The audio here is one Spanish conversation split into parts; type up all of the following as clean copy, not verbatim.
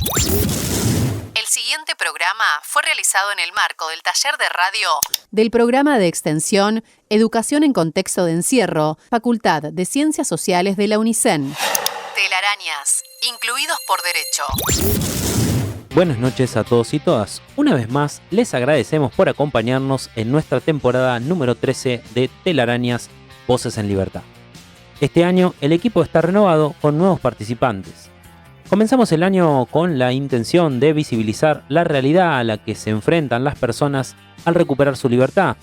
El siguiente programa fue realizado en el marco del taller de radio del programa de extensión Educación en Contexto de Encierro, Facultad de Ciencias Sociales de la UNICEN. Telarañas, incluidos por derecho. Buenas noches a todos y todas. Una vez más, les agradecemos por acompañarnos en nuestra temporada número 13 de Telarañas, Voces en Libertad. Este año, el equipo está renovado con nuevos participantes. Comenzamos el año con la intención de visibilizar la realidad a la que se enfrentan las personas al recuperar su libertad.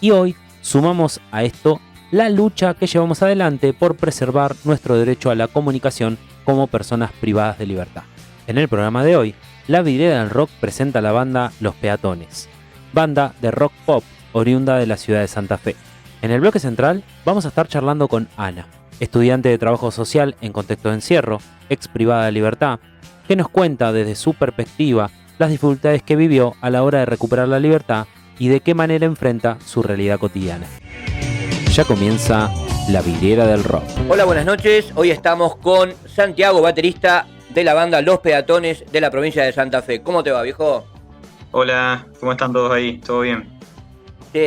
Y hoy sumamos a esto la lucha que llevamos adelante por preservar nuestro derecho a la comunicación como personas privadas de libertad. En el programa de hoy, La Vidriera del Rock presenta a la banda Los Peatones, banda de rock pop oriunda de la ciudad de Santa Fe. En el bloque central vamos a estar charlando con Ana, estudiante de trabajo social en contexto de encierro, ex privada de libertad, que nos cuenta desde su perspectiva las dificultades que vivió a la hora de recuperar la libertad y de qué manera enfrenta su realidad cotidiana. Ya comienza La Vidriera del Rock. Hola, buenas noches. Hoy estamos con Santiago, baterista de la banda Los Peatones de la provincia de Santa Fe. ¿Cómo te va, viejo? Hola, ¿cómo están todos ahí? ¿Todo bien?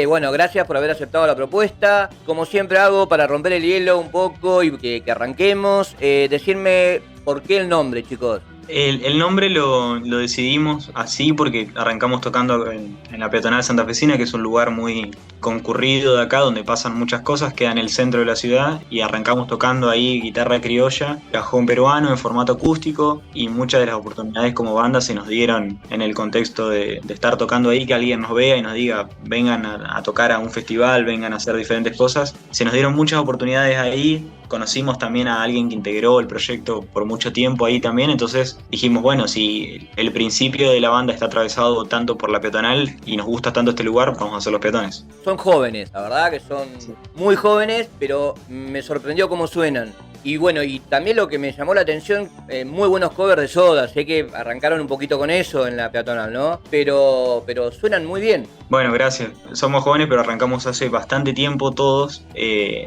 Bueno, gracias por haber aceptado la propuesta. Como siempre hago, para romper el hielo un poco y que arranquemos, decirme por qué el nombre, chicos. El nombre lo decidimos así porque arrancamos tocando en la Peatonal Santafesina, que es un lugar muy concurrido de acá, donde pasan muchas cosas, queda en el centro de la ciudad, y arrancamos tocando ahí guitarra criolla, cajón peruano en formato acústico, y muchas de las oportunidades como banda se nos dieron en el contexto de estar tocando ahí, que alguien nos vea y nos diga, vengan a tocar a un festival, vengan a hacer diferentes cosas. Se nos dieron muchas oportunidades ahí, conocimos también a alguien que integró el proyecto por mucho tiempo ahí también, entonces dijimos, bueno, si el principio de la banda está atravesado tanto por la Peatonal y nos gusta tanto este lugar, vamos a hacer Los Peatones. Son jóvenes, la verdad que son muy jóvenes, pero me sorprendió cómo suenan. Y bueno, y también lo que me llamó la atención, muy buenos covers de Soda. Sé que arrancaron un poquito con eso en la Peatonal, ¿no? Pero suenan muy bien. Bueno, gracias. Somos jóvenes, pero arrancamos hace bastante tiempo todos,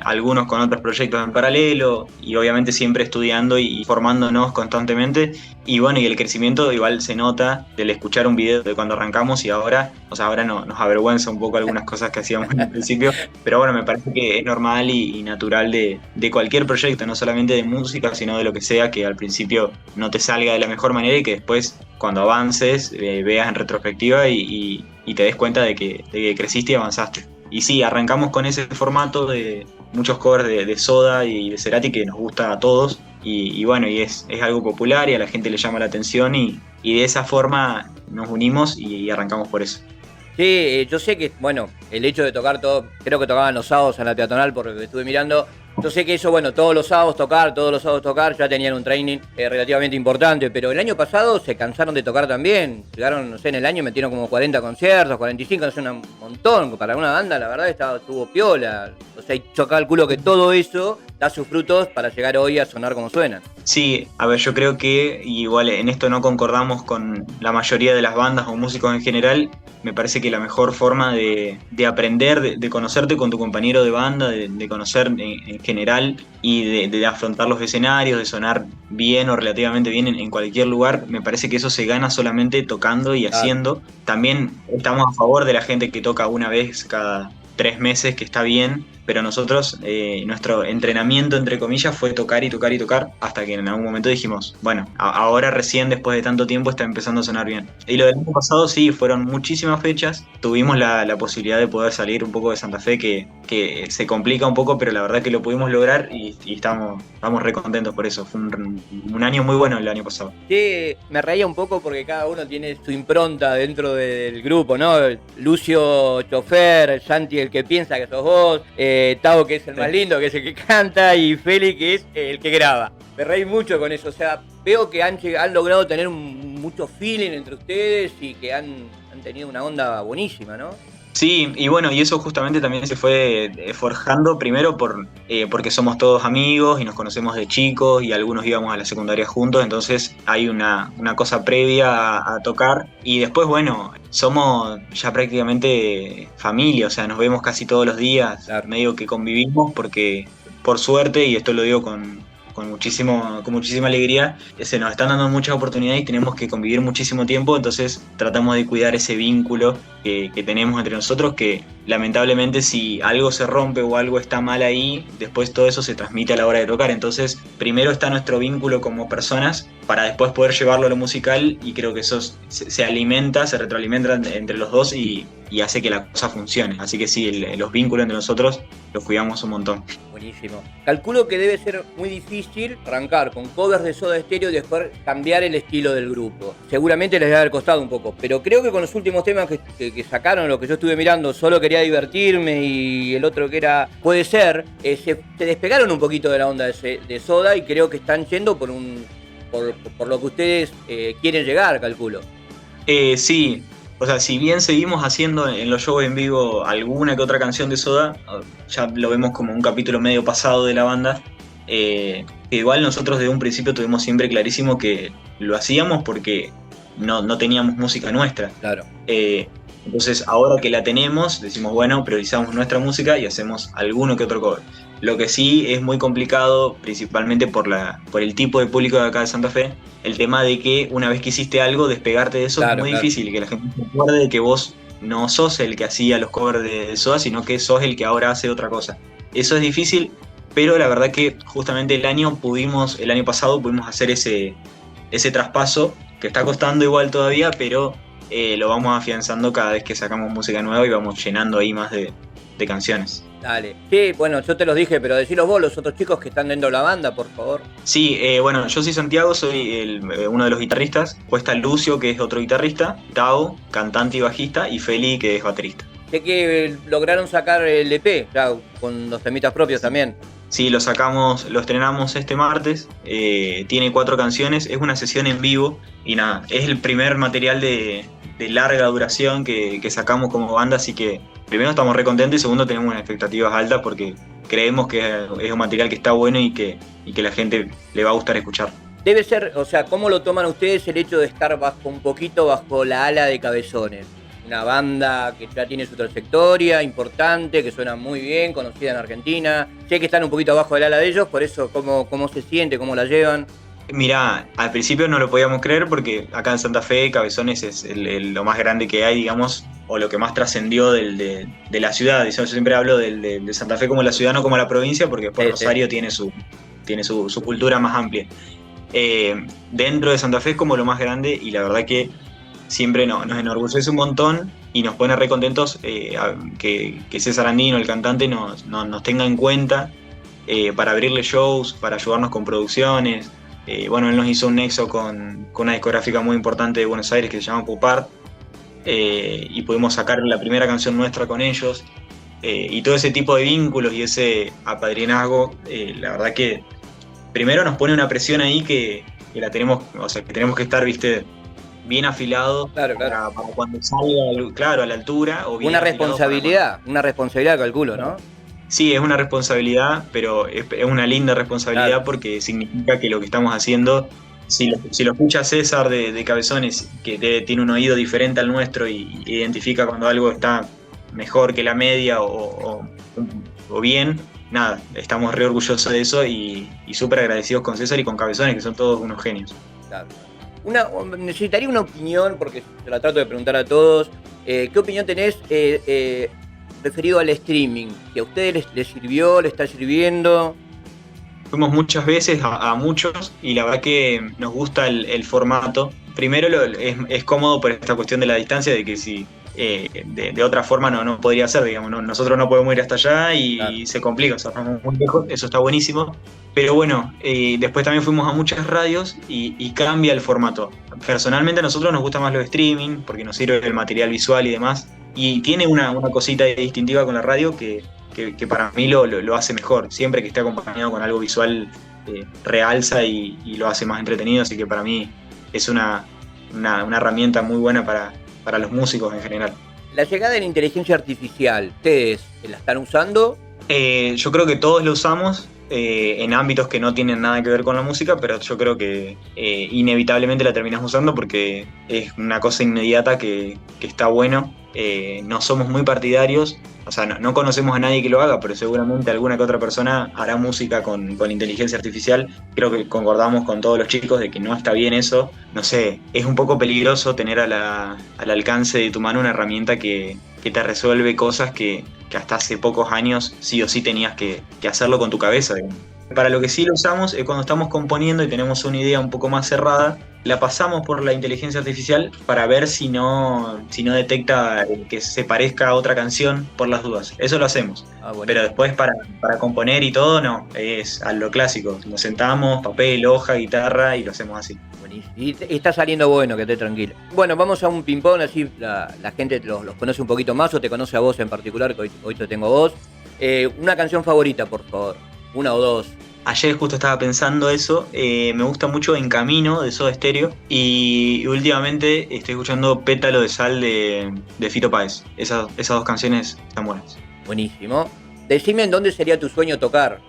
algunos con otros proyectos en paralelo y obviamente siempre estudiando y formándonos constantemente. Y bueno, y el crecimiento igual se nota del escuchar un video de cuando arrancamos y ahora, ahora nos avergüenza un poco algunas cosas que hacíamos en el principio, pero bueno, me parece que es normal y natural de cualquier proyecto, no solamente de música, sino de lo que sea, que al principio no te salga de la mejor manera y que después, cuando avances, veas en retrospectiva y te des cuenta de que creciste y avanzaste. Y sí, arrancamos con ese formato de muchos covers de Soda y de Cerati que nos gusta a todos. Y bueno, y es algo popular y a la gente le llama la atención y de esa forma nos unimos y arrancamos por eso. Sí, yo sé que, bueno, el hecho de tocar todo, creo que tocaban los sábados en la Peatonal por lo que estuve mirando. Yo sé que eso, bueno, todos los sábados tocar, ya tenían un training relativamente importante, pero el año pasado se cansaron de tocar también. Llegaron, no sé, en el año metieron como 40 conciertos, 45, no sé, un montón. Para una banda, la verdad, estuvo piola. O sea, yo calculo que todo eso da sus frutos para llegar hoy a sonar como suenan. Sí, a ver, yo creo que igual en esto no concordamos con la mayoría de las bandas o músicos en general. Me parece que la mejor forma de aprender, de conocerte con tu compañero de banda, de conocer en general y de afrontar los escenarios, de sonar bien o relativamente bien en cualquier lugar, me parece que eso se gana solamente tocando y haciendo. También estamos a favor de la gente que toca una vez cada 3 meses, que está bien, pero nosotros, nuestro entrenamiento, entre comillas, fue tocar y tocar y tocar, hasta que en algún momento dijimos, bueno, ahora recién después de tanto tiempo está empezando a sonar bien. Y lo del año pasado sí, fueron muchísimas fechas, tuvimos la posibilidad de poder salir un poco de Santa Fe, que se complica un poco, pero la verdad que lo pudimos lograr y estamos re contentos por eso. Fue un año muy bueno el año pasado. Sí, me reía un poco porque cada uno tiene su impronta dentro del grupo, ¿no? Lucio, chofer, Santi, el que piensa que sos vos, Tavo, que es el más lindo, que es el que canta, y Feli, que es el que graba. Me reí mucho con eso, o sea, veo que han logrado tener mucho feeling entre ustedes y que han tenido una onda buenísima, ¿no? Sí, y bueno, y eso justamente también se fue forjando primero porque somos todos amigos y nos conocemos de chicos y algunos íbamos a la secundaria juntos, entonces hay una cosa previa a tocar y después, bueno, somos ya prácticamente familia, o sea, nos vemos casi todos los días, claro. Medio que convivimos porque, por suerte, y esto lo digo con con muchísima alegría. Se nos están dando muchas oportunidades y tenemos que convivir muchísimo tiempo, entonces tratamos de cuidar ese vínculo que tenemos entre nosotros, que lamentablemente si algo se rompe o algo está mal ahí, después todo eso se transmite a la hora de tocar. Entonces primero está nuestro vínculo como personas para después poder llevarlo a lo musical, y creo que eso se alimenta, se retroalimenta entre los dos y hace que la cosa funcione. Así que sí, los vínculos entre nosotros los cuidamos un montón. Buenísimo. Calculo que debe ser muy difícil arrancar con covers de Soda Stereo y después cambiar el estilo del grupo. Seguramente les debe haber costado un poco, pero creo que con los últimos temas que sacaron, lo que yo estuve mirando, Solo quería divertirme y el otro que era Puede ser, se despegaron un poquito de la onda de Soda, y creo que están yendo por lo que ustedes quieren llegar, calculo. Sí. O sea, si bien seguimos haciendo en los shows en vivo alguna que otra canción de Soda, ya lo vemos como un capítulo medio pasado de la banda, igual nosotros desde un principio tuvimos siempre clarísimo que lo hacíamos porque no teníamos música nuestra. Claro. Entonces ahora que la tenemos, decimos, bueno, priorizamos nuestra música y hacemos alguno que otro cover. Lo que sí es muy complicado, principalmente por el tipo de público de acá de Santa Fe, el tema de que una vez que hiciste algo, despegarte de eso es muy difícil, y que la gente se acuerde de que vos no sos el que hacía los covers de Soda, sino que sos el que ahora hace otra cosa. Eso es difícil, pero la verdad que justamente el año pasado pudimos hacer ese traspaso, que está costando igual todavía, pero lo vamos afianzando cada vez que sacamos música nueva y vamos llenando ahí más de canciones. Dale. Sí, bueno, yo te los dije, pero decilos vos, los otros chicos que están dentro de la banda, por favor. Sí, bueno, yo soy Santiago, soy uno de los guitarristas. Después está Lucio, que es otro guitarrista, Tao, cantante y bajista, y Feli, que es baterista. Sé que lograron sacar el EP, ya, con los temitas propios también. Sí, lo estrenamos este martes, tiene 4 canciones, es una sesión en vivo, y nada, es el primer material de larga duración que sacamos como banda, así que primero estamos re contentos y segundo tenemos unas expectativas altas porque creemos que es un material que está bueno y que la gente le va a gustar escuchar. Debe ser, o sea, ¿cómo lo toman ustedes el hecho de estar un poquito bajo la ala de Cabezones? Una banda que ya tiene su trayectoria importante, que suena muy bien, conocida en Argentina. Sé que están un poquito abajo del ala de ellos, por eso, ¿cómo se siente, cómo la llevan? Mirá, al principio no lo podíamos creer porque acá en Santa Fe Cabezones es lo más grande que hay, digamos, o lo que más trascendió de la ciudad. Yo siempre hablo de Santa Fe como la ciudad, no como la provincia, porque después Rosario tiene su cultura más amplia. Dentro de Santa Fe es como lo más grande, y la verdad que siempre nos enorgullece un montón y nos pone re contentos que César Andino, el cantante, nos tenga en cuenta para abrirle shows, para ayudarnos con producciones. Bueno, él nos hizo un nexo con una discográfica muy importante de Buenos Aires que se llama Pupart, y pudimos sacar la primera canción nuestra con ellos, y todo ese tipo de vínculos y ese apadrinazgo, la verdad que primero nos pone una presión ahí que la tenemos, o sea, que tenemos que estar, viste, bien afilados para cuando salga, claro, a la altura. O bien una responsabilidad, calculo, ¿no? Sí, es una responsabilidad, pero es una linda responsabilidad, claro, porque significa que lo que estamos haciendo, si lo escucha César de Cabezones, que tiene un oído diferente al nuestro y identifica cuando algo está mejor que la media o bien, nada, estamos re orgullosos de eso y súper agradecidos con César y con Cabezones, que son todos unos genios. Claro. Necesitaría una opinión, porque se la trato de preguntar a todos. ¿Qué opinión tenés referido al streaming? ¿Que a ustedes les sirvió, les está sirviendo? Fuimos muchas veces a muchos y la verdad que nos gusta el formato. Primero es cómodo por esta cuestión de la distancia, de que si de otra forma no podría ser, digamos, nosotros no podemos ir hasta allá y claro, se complica, o sea, estamos muy lejos, eso está buenísimo. Pero bueno, después también fuimos a muchas radios y cambia el formato. Personalmente a nosotros nos gusta más los streaming porque nos sirve el material visual y demás. Y tiene una cosita distintiva con la radio que para mí lo hace mejor. Siempre que esté acompañado con algo visual realza y lo hace más entretenido. Así que para mí es una herramienta muy buena para los músicos en general. La llegada de la inteligencia artificial, ¿ustedes la están usando? Yo creo que todos lo usamos en ámbitos que no tienen nada que ver con la música, pero yo creo que inevitablemente la terminás usando porque es una cosa inmediata que está bueno. no somos muy partidarios, o sea, no conocemos a nadie que lo haga, pero seguramente alguna que otra persona hará música con inteligencia artificial. Creo que concordamos con todos los chicos de que no está bien eso. No sé, es un poco peligroso tener al alcance de tu mano una herramienta que te resuelve cosas que hasta hace pocos años sí o sí tenías que hacerlo con tu cabeza, digamos. Para lo que sí lo usamos es cuando estamos componiendo y tenemos una idea un poco más cerrada, la pasamos por la inteligencia artificial para ver si no detecta que se parezca a otra canción por las dudas. Eso lo hacemos. Bueno. Pero después para componer y todo, no, es a lo clásico. Nos sentamos, papel, hoja, guitarra y lo hacemos así. Buenísimo. Y está saliendo bueno, que esté tranquilo. Bueno, vamos a un ping-pong, así la gente los conoce un poquito más o te conoce a vos en particular, que hoy te tengo a vos. Una canción favorita, por favor. Una o dos. Ayer justo estaba pensando eso, me gusta mucho En Camino de Soda Stereo y últimamente estoy escuchando Pétalo de Sal de Fito Páez. Esas dos canciones están buenas. Buenísimo. Decime en dónde sería tu sueño tocar.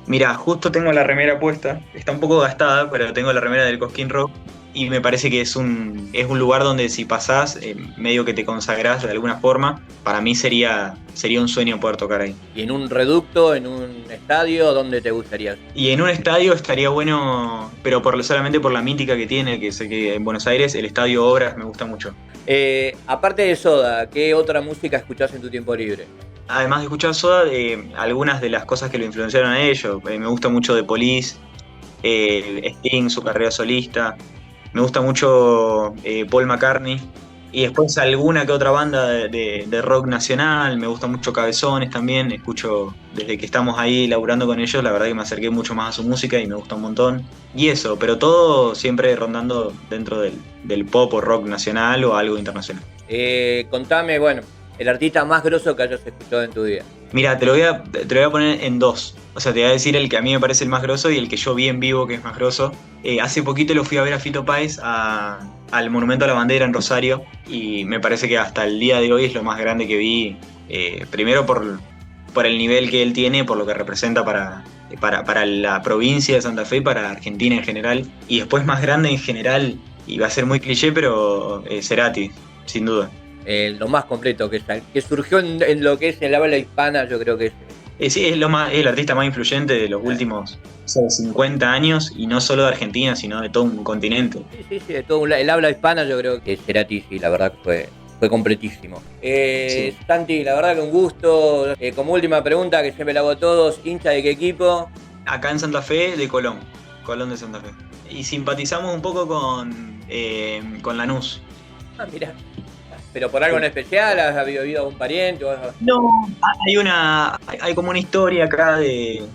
Mira, justo tengo la remera puesta, está un poco gastada, pero tengo la remera del Cosquín Rock y me parece que es un lugar donde si pasás, medio que te consagrás de alguna forma. Para mí sería un sueño poder tocar ahí. ¿Y en un reducto, en un estadio, dónde te gustaría? Y en un estadio estaría bueno, pero solamente por la mítica que tiene, que sé que en Buenos Aires el Estadio Obras me gusta mucho. Aparte de Soda, ¿qué otra música escuchás en tu tiempo libre? Además de escuchar Soda, algunas de las cosas que lo influenciaron a ellos. Me gusta mucho The Police, Sting, su carrera solista. Me gusta mucho Paul McCartney. Y después alguna que otra banda de rock nacional. Me gusta mucho Cabezones también. Escucho desde que estamos ahí laburando con ellos. La verdad que me acerqué mucho más a su música y me gusta un montón. Y eso, pero todo siempre rondando dentro del pop o rock nacional o algo internacional. Contame, bueno, el artista más grosso que hayas escuchado en tu vida. Mira, te lo voy a poner en dos. O sea, te voy a decir el que a mí me parece el más grosso y el que yo vi en vivo que es más grosso. Hace poquito lo fui a ver a Fito Páez al Monumento a la Bandera en Rosario y me parece que hasta el día de hoy es lo más grande que vi. Primero por el nivel que él tiene, por lo que representa para la provincia de Santa Fe y para Argentina en general. Y después más grande en general, y va a ser muy cliché, pero Cerati, sin duda. Lo más completo que surgió en lo que es el habla hispana, yo creo que es. Sí, es el artista más influyente de los últimos 50 años, y no solo de Argentina, sino de todo un continente. Sí, de todo el habla hispana, yo creo que Cerati, sí, la verdad que fue completísimo. Sí. Santi, la verdad que un gusto. Como última pregunta, que siempre la hago a todos, ¿hincha de qué equipo? Acá en Santa Fe, de Colón de Santa Fe. Y simpatizamos un poco con Lanús. Ah, mira. ¿Pero por algo en especial? ¿Has habido algún pariente? No, hay como una historia acá de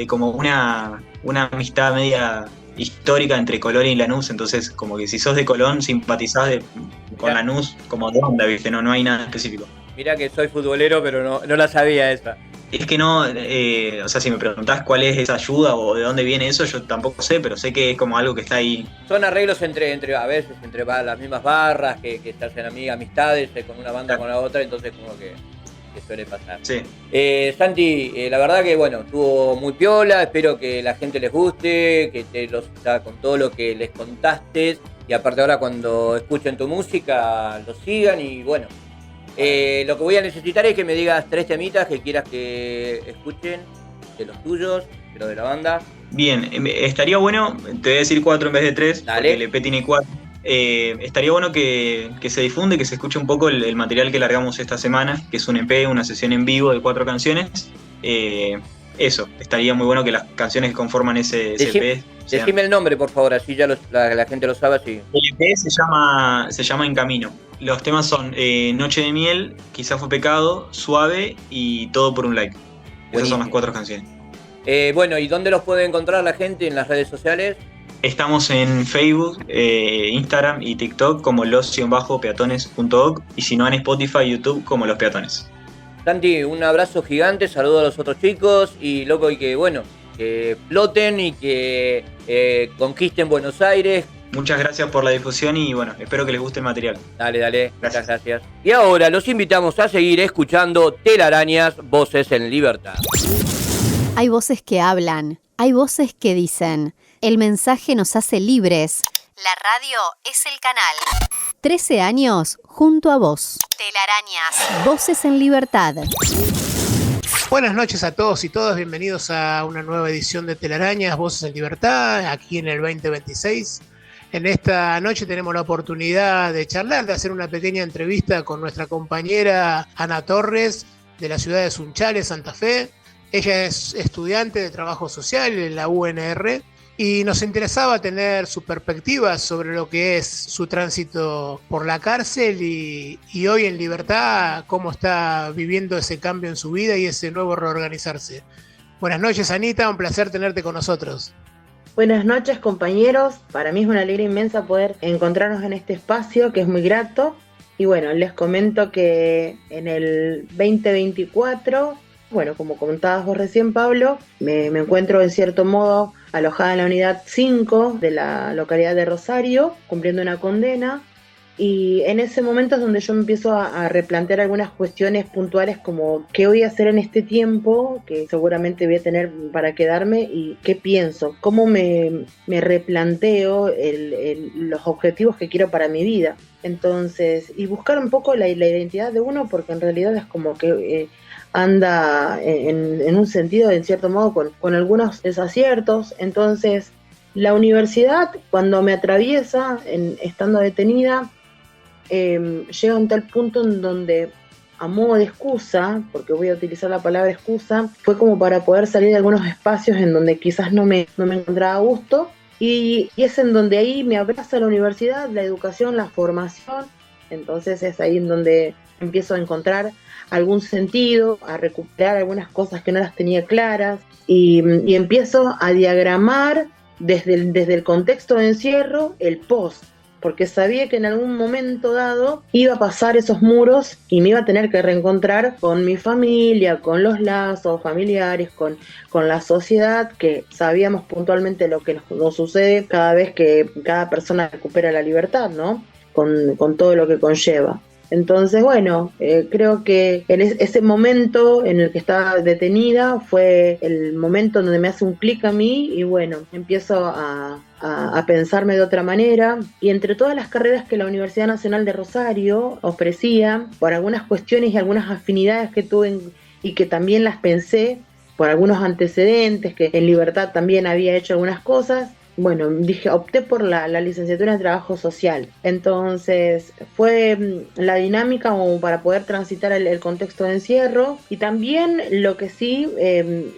como una amistad media histórica entre Colón y Lanús, entonces como que si sos de Colón simpatizás con Lanús como de onda, ¿viste? No hay nada específico. Mirá que soy futbolero, pero no la sabía esa. Es que no, o sea, si me preguntás cuál es esa ayuda o de dónde viene eso, yo tampoco sé, pero sé que es como algo que está ahí. Son arreglos entre a veces, entre las mismas barras, que se hacen amistades con una banda con la otra, entonces como que suele pasar. Sí. Santi, la verdad que bueno, estuvo muy piola, espero que la gente les guste, que con todo lo que les contaste, y aparte ahora cuando escuchen tu música, lo sigan y bueno. Lo que voy a necesitar es que me digas 3 temitas que quieras que escuchen de los tuyos, pero de la banda. Bien, estaría bueno, te voy a decir 4 en vez de 3, Dale. Porque el EP tiene 4. Estaría bueno que se difunde, que se escuche un poco el material que largamos esta semana, que es un EP, una sesión en vivo de 4 canciones. Eso, estaría muy bueno que las canciones que conforman ese EP. Decime el nombre, por favor, así ya la gente lo sabe. Así. El EP se llama En Camino. Los temas son Noche de Miel, Quizá Fue Pecado, Suave y Todo por un Like. Esas son las 4 canciones. Bueno, ¿y dónde los puede encontrar la gente en las redes sociales? Estamos en Facebook, Instagram y TikTok como los-peatones.org, y si no en Spotify y YouTube como Los Peatones. Santi, un abrazo gigante, saludo a los otros chicos y loco, y que bueno, que floten y que conquisten Buenos Aires. Muchas gracias por la difusión y bueno, espero que les guste el material. Dale, muchas gracias. Y ahora los invitamos a seguir escuchando Telarañas, Voces en Libertad. Hay voces que hablan, hay voces que dicen, el mensaje nos hace libres. La radio es el canal. 13 años junto a vos. Telarañas. Voces en Libertad. Buenas noches a todos y todas, bienvenidos a una nueva edición de Telarañas, Voces en Libertad, aquí en el 2026. En esta noche tenemos la oportunidad de charlar, de hacer una pequeña entrevista con nuestra compañera Ana Torres, de la ciudad de Sunchales, Santa Fe. Ella es estudiante de trabajo social en la UNR y nos interesaba tener su perspectiva sobre lo que es su tránsito por la cárcel y hoy en libertad, cómo está viviendo ese cambio en su vida y ese nuevo reorganizarse. Buenas noches, Anita, un placer tenerte con nosotros. Buenas noches, compañeros. Para mí es una alegría inmensa poder encontrarnos en este espacio que es muy grato. Y bueno, les comento que en el 2024, bueno, como comentabas vos recién, Pablo, me encuentro en cierto modo alojada en la unidad 5 de la localidad de Rosario, cumpliendo una condena. Y en ese momento es donde yo empiezo a replantear algunas cuestiones puntuales como qué voy a hacer en este tiempo, que seguramente voy a tener para quedarme, y qué pienso, cómo me replanteo los objetivos que quiero para mi vida. Entonces, y buscar un poco la identidad de uno, porque en realidad es como que anda en un sentido, en cierto modo, con algunos desaciertos. Entonces, la universidad, cuando me atraviesa, estando detenida, llega a un tal punto en donde, a modo de excusa, porque voy a utilizar la palabra excusa, fue como para poder salir de algunos espacios en donde quizás no me encontraba a gusto, y es en donde ahí me abraza la universidad, la educación, la formación. Entonces es ahí en donde empiezo a encontrar algún sentido, a recuperar algunas cosas que no las tenía claras, y empiezo a diagramar desde el contexto de encierro el post, porque sabía que en algún momento dado iba a pasar esos muros y me iba a tener que reencontrar con mi familia, con los lazos familiares, con la sociedad, que sabíamos puntualmente lo que nos sucede cada vez que cada persona recupera la libertad, ¿no? Con todo lo que conlleva. Entonces, bueno, creo que en ese momento en el que estaba detenida fue el momento en donde me hace un clic a mí y bueno, empiezo a pensarme de otra manera. Y entre todas las carreras que la Universidad Nacional de Rosario ofrecía, por algunas cuestiones y algunas afinidades que tuve y que también las pensé, por algunos antecedentes, que en Libertad también había hecho algunas cosas, bueno, opté por la licenciatura en Trabajo Social. Entonces fue la dinámica como para poder transitar el contexto de encierro, y también lo que sí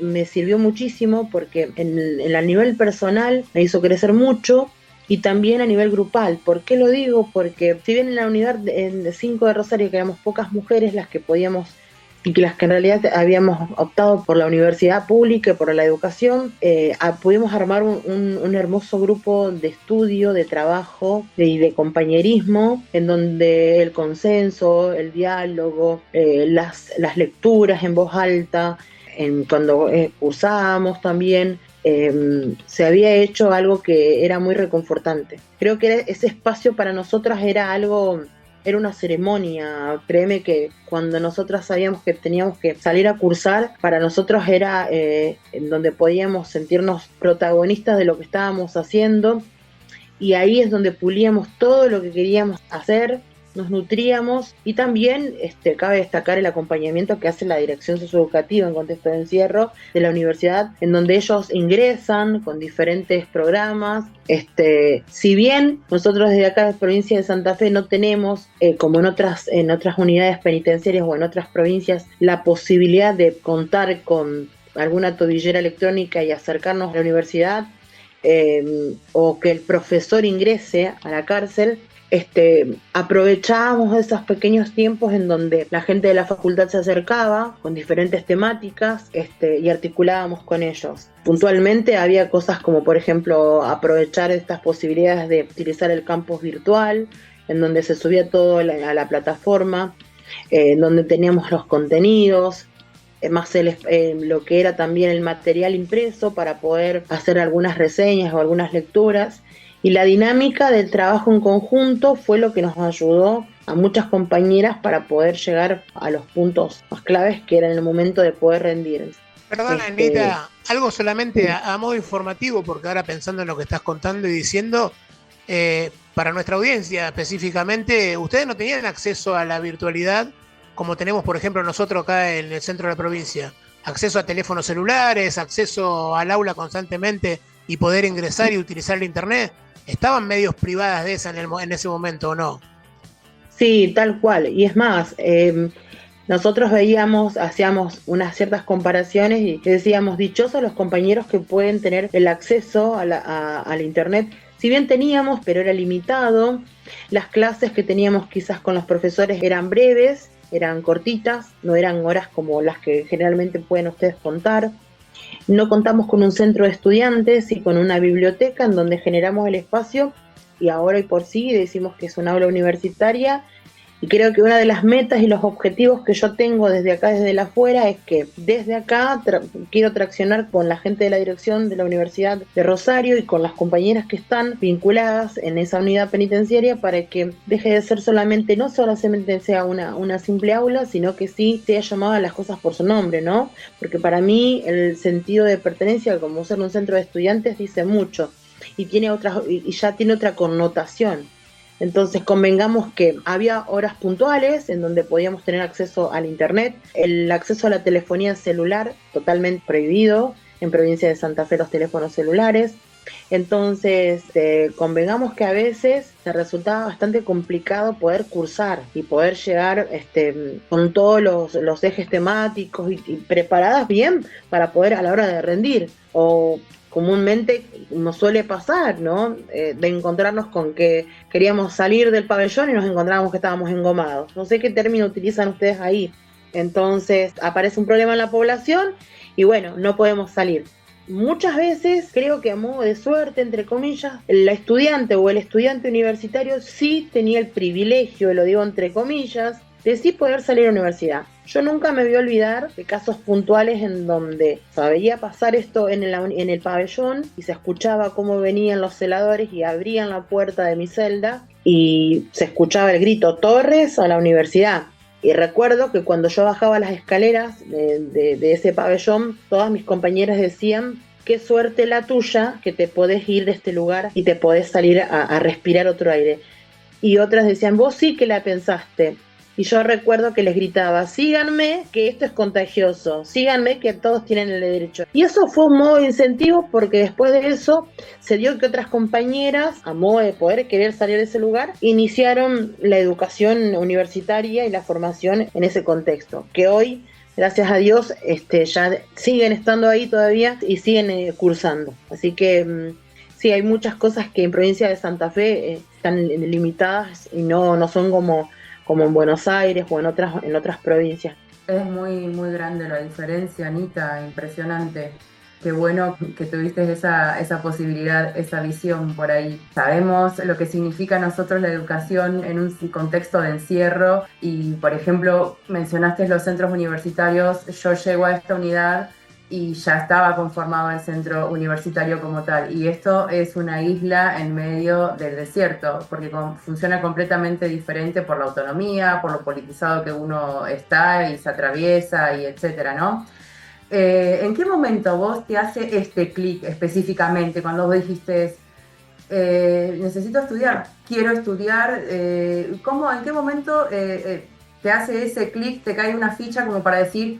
me sirvió muchísimo, porque en el nivel personal me hizo crecer mucho, y también a nivel grupal. ¿Por qué lo digo? Porque si bien en la unidad 5 de Rosario, que éramos pocas mujeres las que podíamos y que las que en realidad habíamos optado por la universidad pública y por la educación, pudimos armar un hermoso grupo de estudio, de trabajo y de compañerismo, en donde el consenso, el diálogo, las lecturas en voz alta, cuando cursábamos también, se había hecho algo que era muy reconfortante. Creo que ese espacio para nosotras era una ceremonia. Créeme que cuando nosotras sabíamos que teníamos que salir a cursar, para nosotros era en donde podíamos sentirnos protagonistas de lo que estábamos haciendo, y ahí es donde pulíamos todo lo que queríamos hacer, nos nutríamos, y también cabe destacar el acompañamiento que hace la dirección socioeducativa en contexto de encierro de la universidad, en donde ellos ingresan con diferentes programas. Si bien nosotros desde acá de la provincia de Santa Fe no tenemos, como en otras unidades penitenciarias o en otras provincias, la posibilidad de contar con alguna tobillera electrónica y acercarnos a la universidad, o que el profesor ingrese a la cárcel, aprovechábamos esos pequeños tiempos en donde la gente de la facultad se acercaba con diferentes temáticas, y articulábamos con ellos. Puntualmente había cosas como, por ejemplo, aprovechar estas posibilidades de utilizar el campus virtual, en donde se subía todo a la plataforma, en donde teníamos los contenidos, más lo que era también el material impreso para poder hacer algunas reseñas o algunas lecturas. Y la dinámica del trabajo en conjunto fue lo que nos ayudó a muchas compañeras para poder llegar a los puntos más claves, que era en el momento de poder rendir. Perdona, Anita, algo solamente a modo informativo, porque ahora pensando en lo que estás contando y diciendo, Para nuestra audiencia específicamente, ustedes no tenían acceso a la virtualidad como tenemos, por ejemplo, nosotros acá en el centro de la provincia. Acceso a teléfonos celulares, acceso al aula constantemente y poder ingresar y utilizar el internet. ¿Estaban medios privadas de esa en ese momento o no? Sí, tal cual. Y es más, nosotros hacíamos unas ciertas comparaciones y decíamos, dichosos los compañeros que pueden tener el acceso al internet. Si bien teníamos, pero era limitado. Las clases que teníamos quizás con los profesores eran breves, eran cortitas, no eran horas como las que generalmente pueden ustedes contar. No contamos con un centro de estudiantes y con una biblioteca en donde generamos el espacio, y ahora y por sí decimos que es un aula universitaria. Y creo que una de las metas y los objetivos que yo tengo desde acá, desde la afuera, es que desde acá quiero traccionar con la gente de la dirección de la Universidad de Rosario y con las compañeras que están vinculadas en esa unidad penitenciaria para que deje de ser no solamente sea una simple aula, sino que sí sea llamada a las cosas por su nombre, ¿no? Porque para mí el sentido de pertenencia, como ser un centro de estudiantes, dice mucho y ya tiene otra connotación. Entonces convengamos que había horas puntuales en donde podíamos tener acceso al internet, el acceso a la telefonía celular totalmente prohibido, en provincia de Santa Fe los teléfonos celulares. Entonces convengamos que a veces te resultaba bastante complicado poder cursar y poder llegar con todos los ejes temáticos y preparadas bien para poder a la hora de rendir, o comúnmente nos suele pasar, ¿no? De encontrarnos con que queríamos salir del pabellón y nos encontrábamos que estábamos engomados. No sé qué término utilizan ustedes ahí. Entonces aparece un problema en la población y bueno, no podemos salir. Muchas veces, creo que a modo de suerte, entre comillas, la estudiante o el estudiante universitario sí tenía el privilegio, lo digo entre comillas, de sí poder salir a la universidad. Yo nunca me voy a olvidar de casos puntuales en donde sabía pasar esto en el pabellón y se escuchaba cómo venían los celadores y abrían la puerta de mi celda y se escuchaba el grito "Torres a la universidad". Y recuerdo que cuando yo bajaba las escaleras de ese pabellón, todas mis compañeras decían: qué suerte la tuya que te podés ir de este lugar y te podés salir a respirar otro aire. Y otras decían: vos sí que la pensaste. Y yo recuerdo que les gritaba: síganme, que esto es contagioso, síganme, que todos tienen el derecho. Y eso fue un modo de incentivo, porque después de eso se dio que otras compañeras, a modo de poder querer salir de ese lugar, iniciaron la educación universitaria y la formación en ese contexto, que hoy, gracias a Dios, ya siguen estando ahí todavía y siguen cursando. Así que sí, hay muchas cosas que en provincia de Santa Fe están limitadas y no son como en Buenos Aires o en otras provincias. Es muy, muy grande la diferencia, Anita, impresionante. Qué bueno que tuviste esa posibilidad, esa visión por ahí. Sabemos lo que significa a nosotros la educación en un contexto de encierro y, por ejemplo, mencionaste los centros universitarios. Yo llego a esta unidad y ya estaba conformado el centro universitario como tal. Y esto es una isla en medio del desierto, porque funciona completamente diferente por la autonomía, por lo politizado que uno está y se atraviesa y etcétera, ¿no? ¿En qué momento vos te hace este clic específicamente cuando vos dijiste necesito estudiar, quiero estudiar? ¿En qué momento te hace ese clic, te cae una ficha como para decir: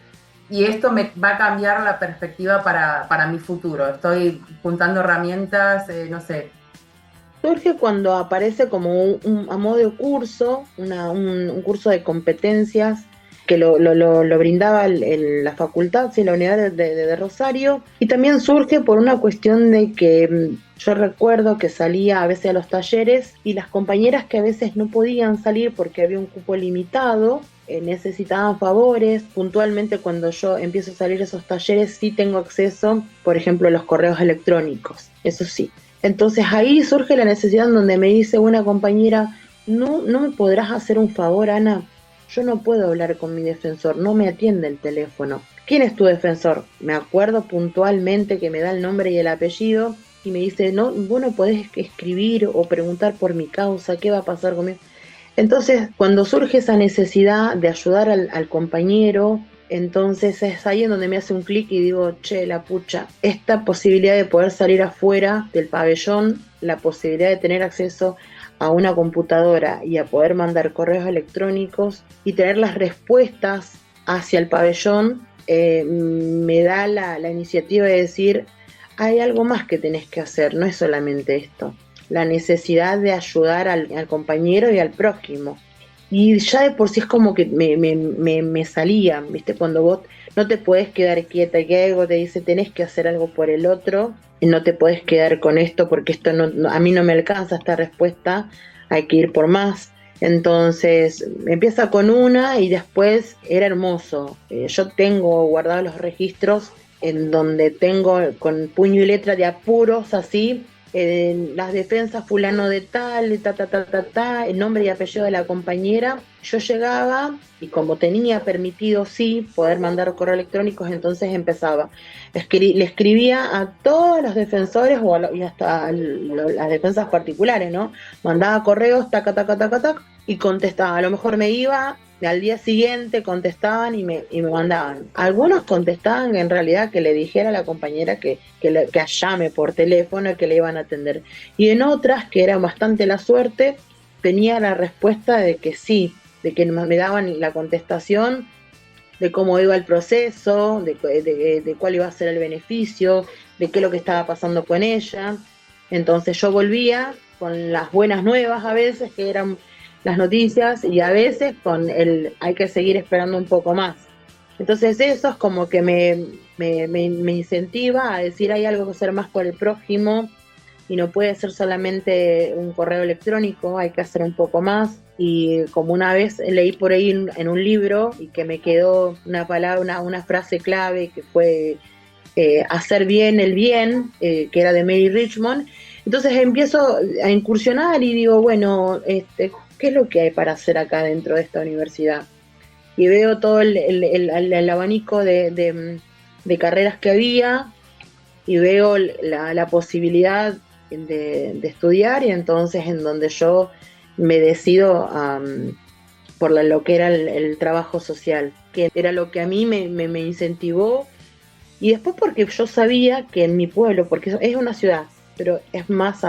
y esto me va a cambiar la perspectiva para mi futuro? Estoy juntando herramientas, no sé. Surge cuando aparece como a modo de curso, un curso de competencias que lo brindaba la facultad, sí, la unidad de Rosario, y también surge por una cuestión de que yo recuerdo que salía a veces a los talleres y las compañeras que a veces no podían salir porque había un cupo limitado, necesitaban favores. Puntualmente, cuando yo empiezo a salir a esos talleres, sí tengo acceso, por ejemplo, a los correos electrónicos, eso sí. Entonces ahí surge la necesidad en donde me dice una compañera: ¿No me podrás hacer un favor, Ana? Yo no puedo hablar con mi defensor, no me atiende el teléfono. ¿Quién es tu defensor? Me acuerdo puntualmente que me da el nombre y el apellido y me dice: no, vos no podés escribir o preguntar por mi causa, ¿qué va a pasar conmigo? Entonces, cuando surge esa necesidad de ayudar al compañero, Entonces es ahí en donde me hace un clic y digo, che, la pucha, esta posibilidad de poder salir afuera del pabellón, la posibilidad de tener acceso a una computadora y a poder mandar correos electrónicos y tener las respuestas hacia el pabellón, me da la iniciativa de decir, hay algo más que tenés que hacer, no es solamente esto, la necesidad de ayudar al compañero y al prójimo. Y ya de por sí es como que me salía, ¿viste? Cuando vos no te podés quedar quieta y que algo te dice tenés que hacer algo por el otro, y no te podés quedar con esto porque esto a mí no me alcanza esta respuesta, hay que ir por más. Entonces empieza con una y después era hermoso. Yo tengo guardados los registros en donde tengo con puño y letra de apuros así, las defensas fulano de tal, el nombre y apellido de la compañera. Yo llegaba y como tenía permitido sí poder mandar correos electrónicos, entonces empezaba. Le escribía a todos los defensores y hasta las defensas particulares, ¿no? Mandaba correos, tac, y contestaba. A lo mejor me iba, al día siguiente contestaban y me mandaban. Algunos contestaban en realidad que le dijera a la compañera que llame por teléfono y que le iban a atender. Y en otras, que era bastante la suerte, tenía la respuesta de que sí, de que me daban la contestación de cómo iba el proceso, de cuál iba a ser el beneficio, de qué es lo que estaba pasando con ella. Entonces yo volvía con las buenas nuevas a veces, que eran las noticias, y a veces con hay que seguir esperando un poco más. Entonces eso es como que me incentiva a decir hay algo que hacer más por el prójimo y no puede ser solamente un correo electrónico, hay que hacer un poco más. Y como una vez leí por ahí en un libro y que me quedó una palabra, una frase clave que fue hacer bien el bien, que era de Mary Richmond. Entonces empiezo a incursionar y digo, bueno, ¿qué es lo que hay para hacer acá dentro de esta universidad? Y veo todo el abanico de carreras que había y veo la posibilidad de estudiar, y entonces en donde yo me decido por lo que era el trabajo social, que era lo que a mí me incentivó. Y después porque yo sabía que en mi pueblo, porque es una ciudad, pero es más,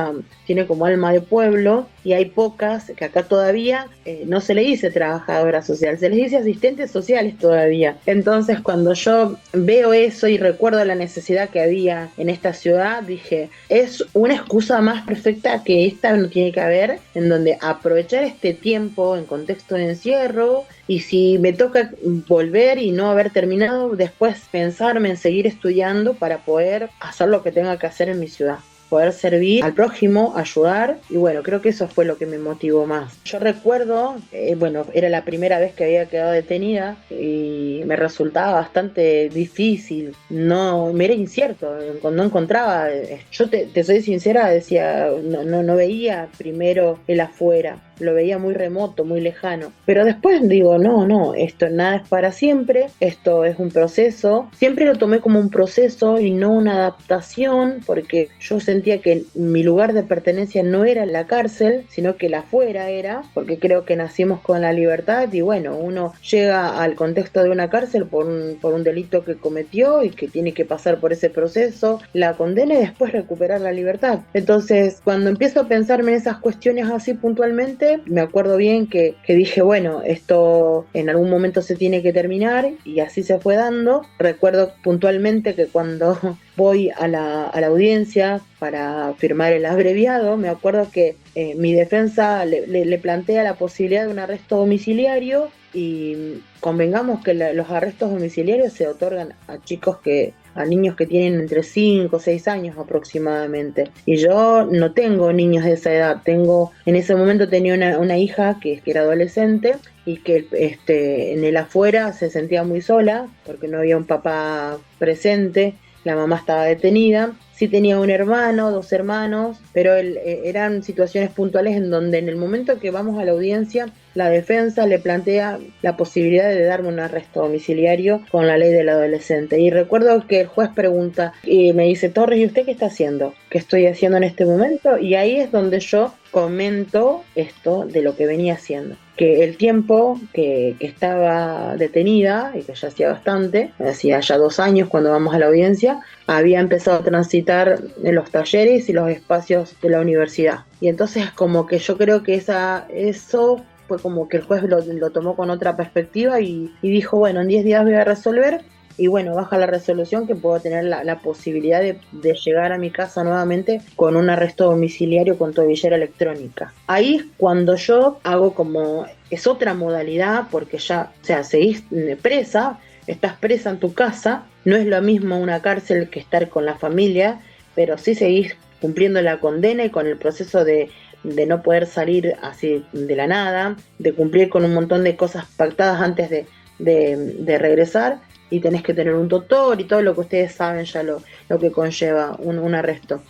tiene como alma de pueblo, y hay pocas, que acá todavía no se le dice trabajadora social, se les dice asistentes sociales todavía. Entonces cuando yo veo eso y recuerdo la necesidad que había en esta ciudad, dije, es una excusa más perfecta que esta no tiene que haber, en donde aprovechar este tiempo en contexto de encierro, y si me toca volver y no haber terminado, después pensarme en seguir estudiando para poder hacer lo que tenga que hacer en mi ciudad, poder servir al prójimo, ayudar. Y bueno, creo que eso fue lo que me motivó más. Yo recuerdo, era la primera vez que había quedado detenida y me resultaba bastante difícil, me era incierto, no encontraba, yo te soy sincera, decía, no veía primero el afuera, lo veía muy remoto, muy lejano, pero después digo, no, esto nada es para siempre, esto es un proceso. Siempre lo tomé como un proceso y no una adaptación, porque yo sentía que mi lugar de pertenencia no era la cárcel, sino que la afuera era, porque creo que nacimos con la libertad, y bueno, uno llega al contexto de una cárcel por un delito que cometió y que tiene que pasar por ese proceso, la condena y después recuperar la libertad. Entonces, cuando empiezo a pensarme en esas cuestiones así puntualmente, me acuerdo bien que dije, bueno, esto en algún momento se tiene que terminar, y así se fue dando. Recuerdo puntualmente que cuando voy a la audiencia para firmar el abreviado, me acuerdo que mi defensa le plantea la posibilidad de un arresto domiciliario, y convengamos que los arrestos domiciliarios se otorgan a niños que tienen entre 5 o 6 años aproximadamente. Y yo no tengo niños de esa edad. En ese momento tenía una hija que era adolescente y que en el afuera se sentía muy sola porque no había un papá presente. La mamá estaba detenida. Sí tenía un hermano, 2 hermanos, pero eran situaciones puntuales en donde en el momento que vamos a la audiencia, la defensa le plantea la posibilidad de darme un arresto domiciliario con la ley del adolescente. Y recuerdo que el juez pregunta y me dice, Torres, ¿y usted qué está haciendo? ¿Qué estoy haciendo en este momento? Y ahí es donde yo comento esto de lo que venía haciendo. Que el tiempo que estaba detenida, y que ya hacía bastante, hacía ya 2 años cuando vamos a la audiencia, había empezado a transitar en los talleres y los espacios de la universidad. Y entonces como que yo creo que eso fue como que el juez lo tomó con otra perspectiva y dijo, bueno, en 10 días voy a resolver. Y bueno, baja la resolución que puedo tener la posibilidad de llegar a mi casa nuevamente con un arresto domiciliario con tobillera electrónica. Ahí es cuando yo hago como, es otra modalidad, porque ya, o sea, seguís presa, estás presa en tu casa, no es lo mismo una cárcel que estar con la familia, pero sí seguís cumpliendo la condena y con el proceso de no poder salir así de la nada, de cumplir con un montón de cosas pactadas antes de regresar. Y tenés que tener un tutor y todo lo que ustedes saben ya lo que conlleva un arresto.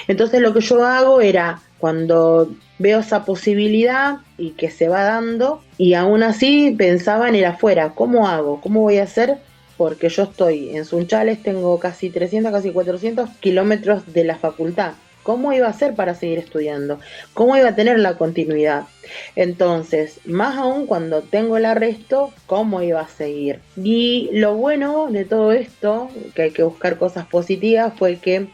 Entonces lo que yo hago era, cuando veo esa posibilidad y que se va dando, y aún así pensaba en el afuera, ¿cómo hago? ¿Cómo voy a hacer? Porque yo estoy en Sunchales, tengo casi 300, casi 400 kilómetros de la facultad. ¿Cómo iba a hacer para seguir estudiando? ¿Cómo iba a tener la continuidad? Entonces, más aún cuando tengo el arresto, ¿cómo iba a seguir? Y lo bueno de todo esto, que hay que buscar cosas positivas, fue que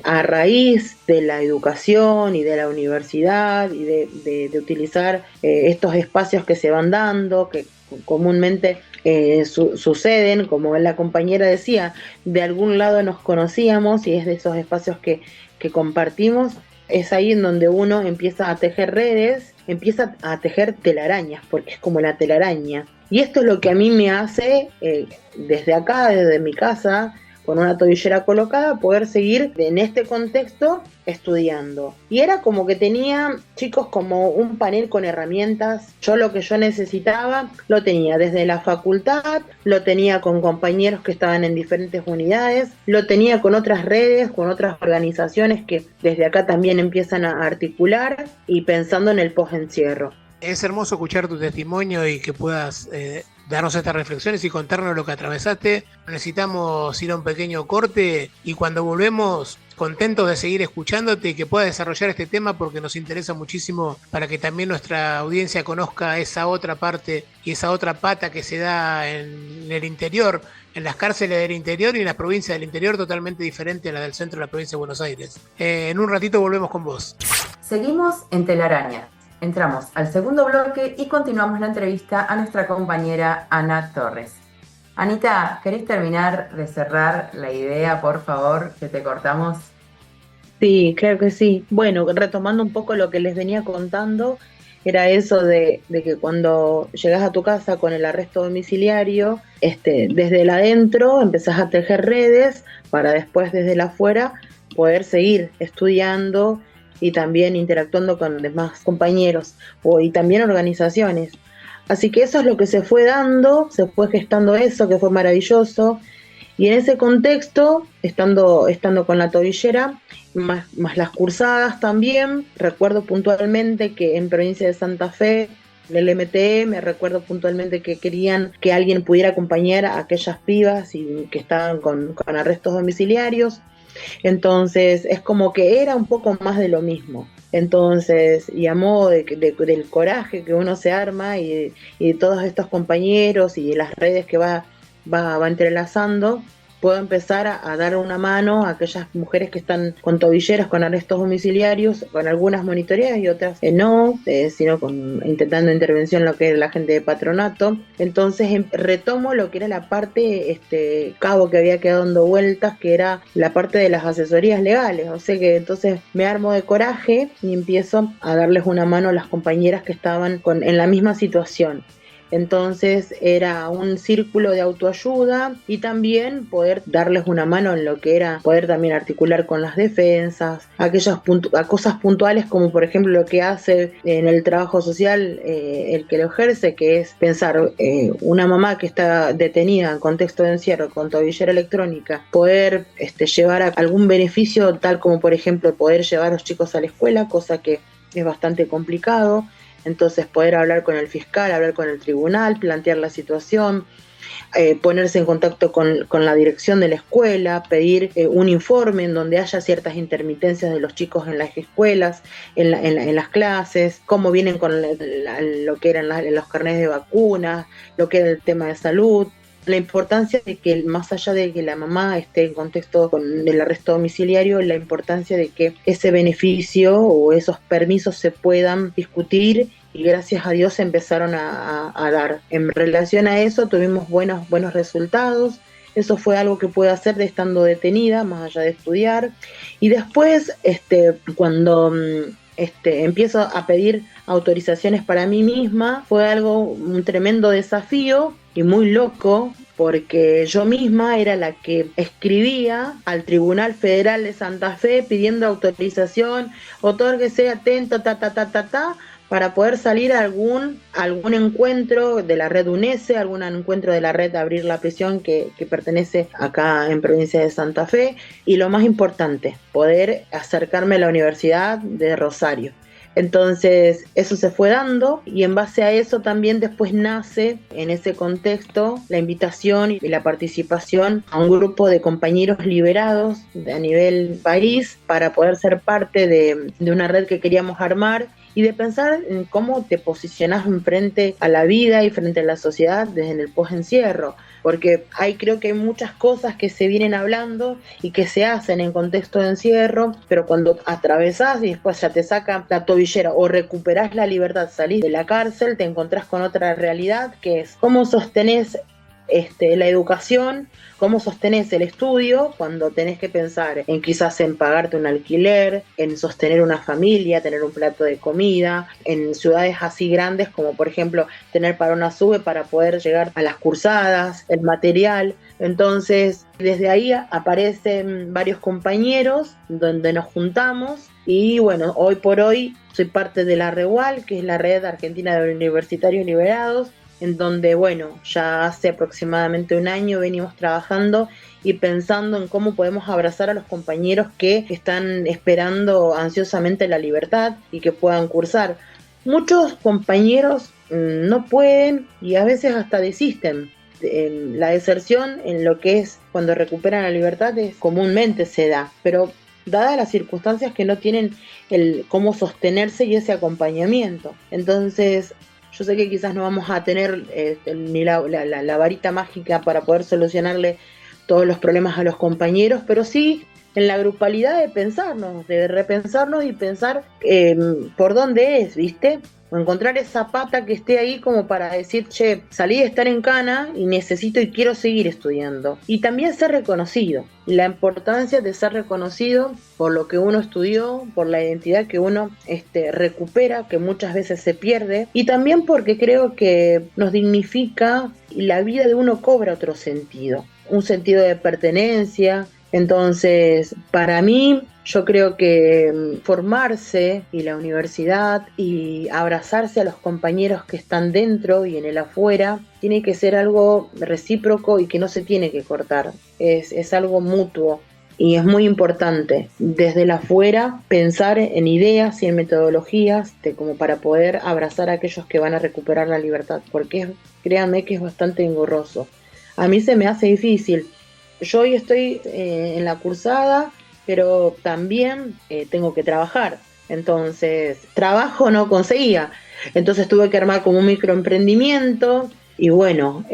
a raíz de la educación y de la universidad y de utilizar estos espacios que se van dando, que comúnmente suceden, como la compañera decía, de algún lado nos conocíamos y es de esos espacios que compartimos, es ahí en donde uno empieza a tejer redes, empieza a tejer telarañas, porque es como la telaraña. Y esto es lo que a mí me hace, desde acá, desde mi casa, con una tobillera colocada, poder seguir en este contexto estudiando. Y era como que tenía, chicos, como un panel con herramientas. Yo lo que yo necesitaba lo tenía desde la facultad, lo tenía con compañeros que estaban en diferentes unidades, lo tenía con otras redes, con otras organizaciones que desde acá también empiezan a articular y pensando en el postencierro. Es hermoso escuchar tu testimonio y que puedas darnos estas reflexiones y contarnos lo que atravesaste. Necesitamos ir a un pequeño corte y cuando volvemos, contentos de seguir escuchándote y que puedas desarrollar este tema porque nos interesa muchísimo para que también nuestra audiencia conozca esa otra parte y esa otra pata que se da en el interior, en las cárceles del interior y en las provincias del interior, totalmente diferente a la del centro de la provincia de Buenos Aires. En un ratito volvemos con vos. Seguimos en Telaraña. Entramos al segundo bloque y continuamos la entrevista a nuestra compañera Ana Torres. Anita, ¿querés terminar de cerrar la idea, por favor, que te cortamos? Sí, claro que sí. Bueno, retomando un poco lo que les venía contando, era eso de que cuando llegás a tu casa con el arresto domiciliario, desde el adentro empezás a tejer redes para después desde el afuera poder seguir estudiando y también interactuando con demás compañeros y también organizaciones. Así que eso es lo que se fue dando, se fue gestando eso, que fue maravilloso. Y en ese contexto, estando con la tobillera, más las cursadas también, recuerdo puntualmente que en provincia de Santa Fe, el MTE, recuerdo puntualmente que querían que alguien pudiera acompañar a aquellas pibas y que estaban con arrestos domiciliarios. Entonces es como que era un poco más de lo mismo. Entonces, y a modo del coraje que uno se arma y de todos estos compañeros y de las redes que va entrelazando, puedo empezar a dar una mano a aquellas mujeres que están con tobilleras, con arrestos domiciliarios, con algunas monitoreas y otras no, sino intentando intervención lo que es la gente de patronato. Entonces retomo lo que era la parte, cabo que había quedado dando vueltas, que era la parte de las asesorías legales. O sea que entonces me armo de coraje y empiezo a darles una mano a las compañeras que estaban en la misma situación. Entonces era un círculo de autoayuda y también poder darles una mano en lo que era poder también articular con las defensas, aquellas cosas puntuales como por ejemplo lo que hace en el trabajo social el que lo ejerce, que es pensar una mamá que está detenida en contexto de encierro con tobillera electrónica, poder llevar a algún beneficio tal como por ejemplo poder llevar a los chicos a la escuela, cosa que es bastante complicado. Entonces poder hablar con el fiscal, hablar con el tribunal, plantear la situación ponerse en contacto con la dirección de la escuela, pedir un informe en donde haya ciertas intermitencias de los chicos en las escuelas, en las clases, cómo vienen con lo que eran los carnets de vacunas, lo que era el tema de salud. La importancia de que, más allá de que la mamá esté en contexto del arresto domiciliario, la importancia de que ese beneficio o esos permisos se puedan discutir, y gracias a Dios se empezaron a dar. En relación a eso tuvimos buenos resultados. Eso fue algo que pude hacer de estando detenida, más allá de estudiar. Y después, cuando empiezo a pedir autorizaciones para mí misma, fue un tremendo desafío y muy loco, porque yo misma era la que escribía al Tribunal Federal de Santa Fe pidiendo autorización, otórguese atento, para poder salir a algún encuentro de la red UNESE, algún encuentro de la red Abrir la Prisión que pertenece acá en provincia de Santa Fe, y lo más importante, poder acercarme a la Universidad de Rosario. Entonces eso se fue dando, y en base a eso también después nace en ese contexto la invitación y la participación a un grupo de compañeros liberados a nivel país para poder ser parte de una red que queríamos armar, y de pensar en cómo te posicionás frente a la vida y frente a la sociedad desde el postencierro, porque creo que hay muchas cosas que se vienen hablando y que se hacen en contexto de encierro, pero cuando atravesás y después ya te saca la tobillera o recuperás la libertad, salís de la cárcel, te encontrás con otra realidad, que es cómo sostenés la educación, cómo sostenés el estudio cuando tenés que pensar quizás en pagarte un alquiler, en sostener una familia, tener un plato de comida, en ciudades así grandes como por ejemplo tener para una SUBE para poder llegar a las cursadas, el material. Entonces desde ahí aparecen varios compañeros donde nos juntamos, y bueno, hoy por hoy soy parte de la REUAL, que es la Red Argentina de Universitarios Liberados, en donde, bueno, ya hace aproximadamente un año venimos trabajando y pensando en cómo podemos abrazar a los compañeros que están esperando ansiosamente la libertad y que puedan cursar. Muchos compañeros no pueden y a veces hasta desisten. La deserción en lo que es cuando recuperan la libertad comúnmente se da, pero dadas las circunstancias que no tienen cómo sostenerse y ese acompañamiento. Entonces, yo sé que quizás no vamos a tener ni la varita mágica para poder solucionarle todos los problemas a los compañeros, pero sí en la grupalidad de pensarnos, de repensarnos y pensar por dónde es, ¿viste? O encontrar esa pata que esté ahí como para decir, che, salí de estar en cana y necesito y quiero seguir estudiando. Y también ser reconocido. La importancia de ser reconocido por lo que uno estudió, por la identidad que uno recupera, que muchas veces se pierde. Y también porque creo que nos dignifica y la vida de uno cobra otro sentido. Un sentido de pertenencia. Entonces, para mí, yo creo que formarse y la universidad y abrazarse a los compañeros que están dentro y en el afuera tiene que ser algo recíproco y que no se tiene que cortar. Es algo mutuo y es muy importante desde el afuera pensar en ideas y en metodologías como para poder abrazar a aquellos que van a recuperar la libertad, porque créanme que es bastante engorroso. A mí se me hace difícil. Yo hoy estoy en la cursada, pero también tengo que trabajar. Entonces, trabajo no conseguía. Entonces tuve que armar como un microemprendimiento y bueno,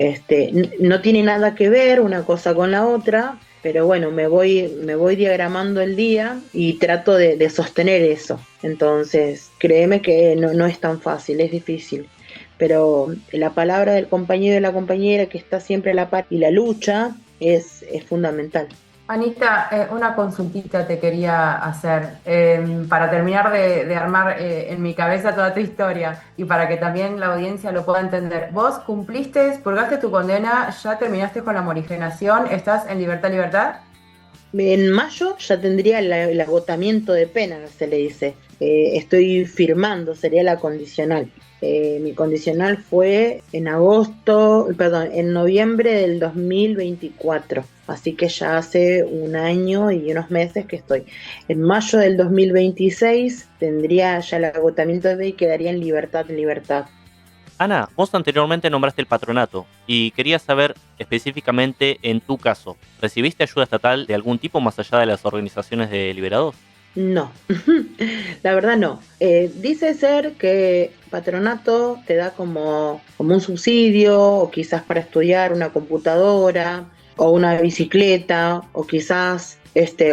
no tiene nada que ver una cosa con la otra, pero bueno, me voy diagramando el día y trato de sostener eso. Entonces, créeme que no es tan fácil, es difícil. Pero la palabra del compañero y de la compañera que está siempre a la par y la lucha es fundamental. Anita, una consultita te quería hacer para terminar de armar en mi cabeza toda tu historia y para que también la audiencia lo pueda entender. Vos cumpliste, purgaste tu condena, ya terminaste con la morigenación, ¿estás en libertad? En mayo ya tendría el agotamiento de pena, se le dice. Estoy firmando, sería la condicional. Mi condicional fue en noviembre del 2024, así que ya hace un año y unos meses que estoy. En mayo del 2026 tendría ya el agotamiento de pena y quedaría en libertad. Ana, vos anteriormente nombraste el patronato y quería saber específicamente en tu caso, ¿recibiste ayuda estatal de algún tipo más allá de las organizaciones de liberados? No, la verdad no. Dice ser que patronato te da como un subsidio, o quizás para estudiar una computadora, o una bicicleta, o quizás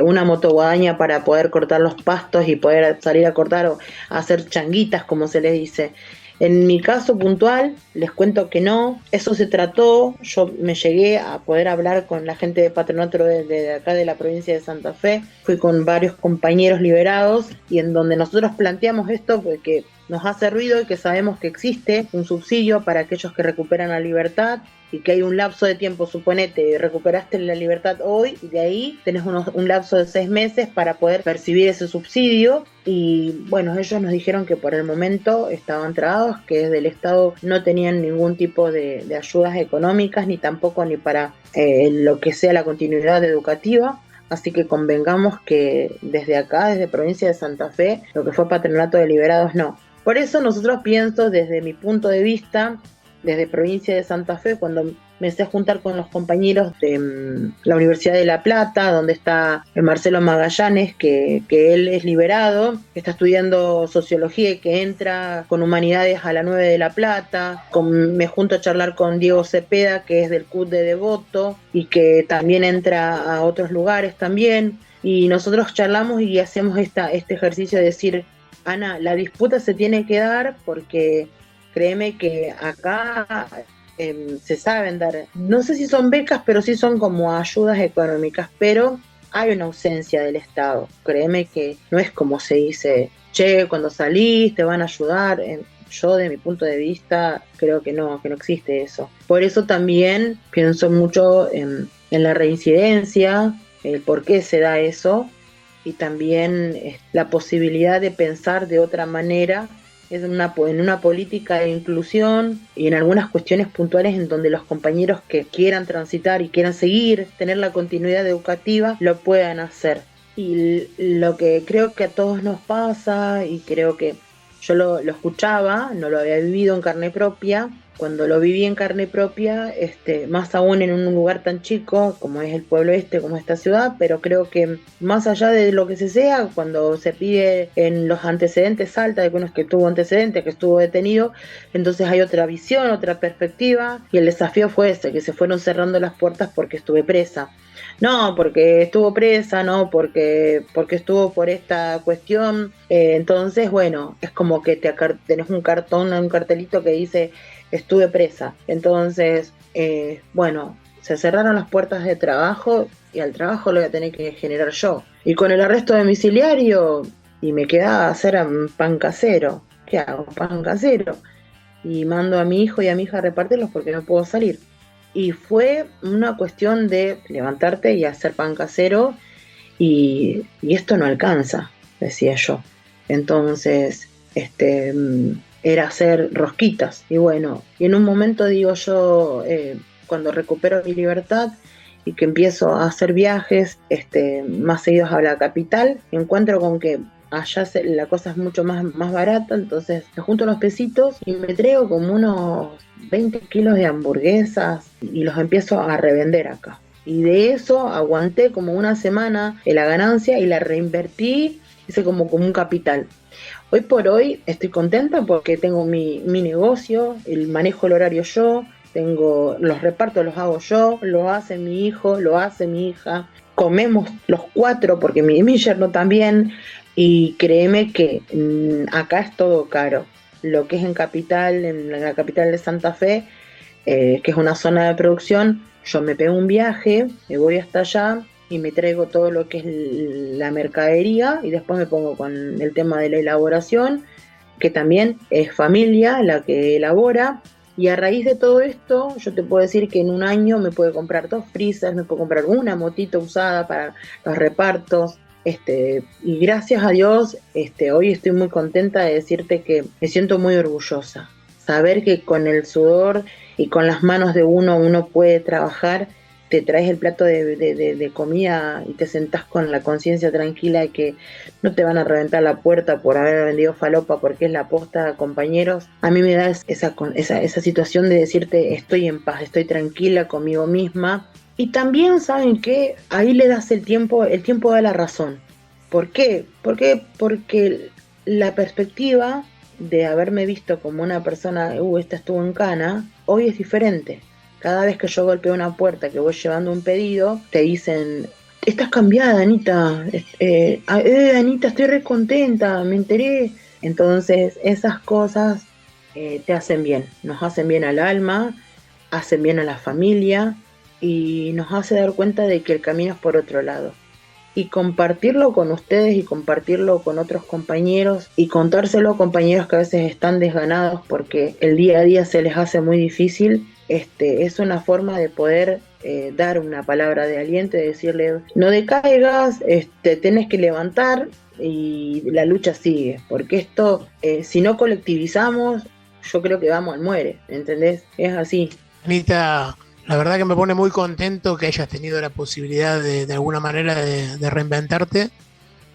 una motoguadaña para poder cortar los pastos y poder salir a cortar o a hacer changuitas, como se le dice. En mi caso puntual, les cuento que no, eso se trató, yo me llegué a poder hablar con la gente de patronato de acá de la provincia de Santa Fe, fui con varios compañeros liberados y en donde nosotros planteamos esto porque nos hace ruido y que sabemos que existe un subsidio para aquellos que recuperan la libertad y que hay un lapso de tiempo, suponete, recuperaste la libertad hoy y de ahí tenés un lapso de 6 meses para poder percibir ese subsidio y bueno, ellos nos dijeron que por el momento estaban trabados, que desde el Estado no tenían ningún tipo de ayudas económicas ni tampoco ni para lo que sea la continuidad educativa. Así que convengamos que desde acá, desde provincia de Santa Fe, lo que fue patronato de liberados no. Por eso nosotros pienso desde mi punto de vista, desde provincia de Santa Fe, cuando me empecé a juntar con los compañeros de la Universidad de La Plata, donde está Marcelo Magallanes, que él es liberado, que está estudiando sociología y que entra con humanidades a la 9 de La Plata, me junto a charlar con Diego Cepeda, que es del CUT de Devoto, y que también entra a otros lugares también, y nosotros charlamos y hacemos este ejercicio de decir, Ana, la disputa se tiene que dar porque créeme que acá se saben dar, no sé si son becas, pero sí son como ayudas económicas, pero hay una ausencia del Estado. Créeme que no es como se dice, che, cuando salís te van a ayudar. Yo, de mi punto de vista, creo que no existe eso. Por eso también pienso mucho en la reincidencia, el por qué se da eso, y también la posibilidad de pensar de otra manera en una política de inclusión y en algunas cuestiones puntuales en donde los compañeros que quieran transitar y quieran seguir, tener la continuidad educativa, lo puedan hacer. Y lo que creo que a todos nos pasa, y creo que yo lo escuchaba, no lo había vivido en carne propia. Cuando lo viví en carne propia, más aún en un lugar tan chico como es el pueblo como esta ciudad, pero creo que más allá de lo que se sea, cuando se pide en los antecedentes Salta, de que uno es que tuvo antecedentes, que estuvo detenido, entonces hay otra visión, otra perspectiva, y el desafío fue ese, que se fueron cerrando las puertas porque estuve presa. No, porque estuvo presa, no, porque estuvo por esta cuestión. Entonces, bueno, es como que tenés un cartelito que dice estuve presa. Entonces, bueno, se cerraron las puertas de trabajo y al trabajo lo voy a tener que generar yo. Y con el arresto domiciliario, y me quedaba hacer pan casero. ¿Qué hago? Pan casero. Y mando a mi hijo y a mi hija a repartirlos porque no puedo salir. Y fue una cuestión de levantarte y hacer pan casero y esto no alcanza, decía yo. Entonces, era hacer rosquitas. Y bueno, y en un momento digo yo, cuando recupero mi libertad y que empiezo a hacer viajes más seguidos a la capital, encuentro con que allá la cosa es mucho más barata, entonces me junto los pesitos y me traigo como unos 20 kilos de hamburguesas y los empiezo a revender acá. Y de eso aguanté como una semana la ganancia y la reinvertí, hice como un capital. Hoy por hoy estoy contenta porque tengo mi negocio, manejo el horario yo, tengo los repartos los hago yo, lo hace mi hijo, lo hace mi hija, comemos los 4 porque mi yerno también. Y créeme que acá es todo caro. Lo que es en la capital de Santa Fe, que es una zona de producción, yo me pego un viaje, me voy hasta allá y me traigo todo lo que es la mercadería y después me pongo con el tema de la elaboración, que también es familia la que elabora. Y a raíz de todo esto, yo te puedo decir que en un año me puedo comprar 2 freezers, me puedo comprar una motito usada para los repartos. Y gracias a Dios, hoy estoy muy contenta de decirte que me siento muy orgullosa. Saber que con el sudor y con las manos de uno puede trabajar te traes el plato de comida y te sentás con la conciencia tranquila de que no te van a reventar la puerta por haber vendido falopa, porque es la posta, compañeros. A mí me da esa situación de decirte estoy en paz, estoy tranquila conmigo misma. Y también, ¿saben qué? Ahí le das el tiempo da la razón. ¿Por qué? Porque la perspectiva de haberme visto como una persona, esta estuvo en cana, hoy es diferente. Cada vez que yo golpeo una puerta, que voy llevando un pedido, te dicen, estás cambiada, Anita, Anita, estoy re contenta, me enteré. Entonces, esas cosas te hacen bien, nos hacen bien al alma, hacen bien a la familia y nos hace dar cuenta de que el camino es por otro lado. Y compartirlo con ustedes y compartirlo con otros compañeros y contárselo a compañeros que a veces están desganados porque el día a día se les hace muy difícil, es una forma de poder dar una palabra de aliento y decirle, no decaigas, tenés que levantar y la lucha sigue, porque esto, si no colectivizamos, yo creo que vamos al muere, ¿entendés? Es así. Anita, la verdad que me pone muy contento que hayas tenido la posibilidad de alguna manera de reinventarte.